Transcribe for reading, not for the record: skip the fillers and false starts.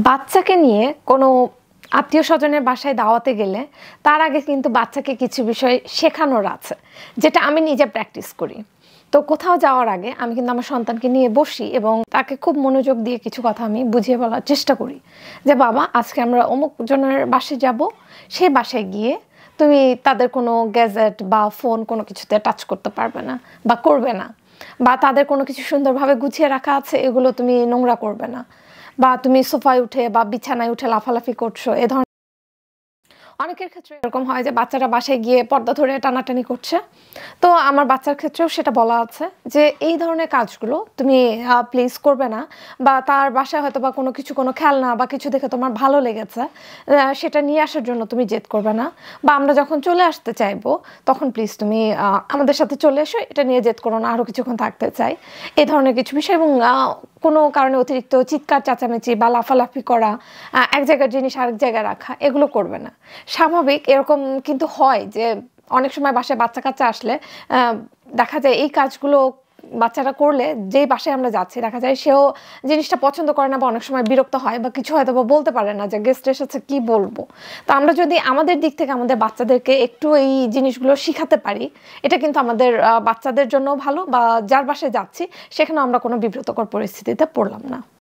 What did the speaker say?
বাচ্চাকে নিয়ে কোনো আত্মীয়স্বজনের বাসায় দাওয়াতে গেলে তার আগে কিন্তু বাচ্চাকে কিছু বিষয় শেখানোর আছে, যেটা আমি নিজে প্র্যাকটিস করি। তো কোথাও যাওয়ার আগে আমি কিন্তু আমার সন্তানকে নিয়ে বসি এবং তাকে খুব মনোযোগ দিয়ে কিছু কথা আমি বুঝিয়ে বলার চেষ্টা করি যে বাবা, আজকে আমরা অমুক জনের বাসায় যাব, সেই বাসায় গিয়ে তুমি তাদের কোনো গ্যাজেট বা ফোন কোনো কিছুতে টাচ করতে পারবে না বা করবে না, বা তাদের কোনো কিছু সুন্দরভাবে গুছিয়ে রাখা আছে এগুলো তুমি নোংরা করবে না, বা তুমি সোফায় উঠে বা বিছানায় উঠে লাফালাফি করছো, এ ধরনের। অনেকের ক্ষেত্রে এরকম হয় যে বাচ্চারা বাসায় গিয়ে পর্দা ধরে টানাটানি করছে। তো আমার বাচ্চার ক্ষেত্রেও সেটা বলা আছে যে এই ধরনের কাজগুলো তুমি প্লিজ করবে না, বা তার বাসায় হয়তো বা কোনো খেলনা বা কিছু দেখে তোমার ভালো লেগেছে, সেটা নিয়ে আসার জন্য তুমি জেদ করবে না, বা আমরা যখন চলে আসতে চাইবো তখন প্লিজ তুমি আমাদের সাথে চলে এসো, এটা নিয়ে জেদ করো না, আরও কিছুক্ষণ থাকতে চাই, এই ধরনের কিছু বিষয়। এবং কোনো কারণে অতিরিক্ত চিৎকার চেঁচামেচি বা লাফালাফি করা, এক জায়গার জিনিস আরেক জায়গায় রাখা, এগুলো করবে না। স্বাভাবিক এরকম কিন্তু হয় যে অনেক সময় বাসায় বাচ্চা কাচ্চা আসলে দেখা যায় এই কাজগুলো বাচ্চারা করলে, যেই বাসায় আমরা যাচ্ছি দেখা যায় সেও জিনিসটা পছন্দ করে না, বা অনেক সময় বিরক্ত হয়, বা কিছু হয়তো বা বলতে পারে না যে গেস্ট এসেছে কি বলবো। তো আমরা যদি আমাদের দিক থেকে আমাদের বাচ্চাদেরকে একটু এই জিনিসগুলো শিখাতে পারি, এটা কিন্তু আমাদের বাচ্চাদের জন্য ভালো, বা যার বাসায় যাচ্ছি সেখানে আমরা কোনো বিব্রতকর পরিস্থিতিতে পড়লাম না।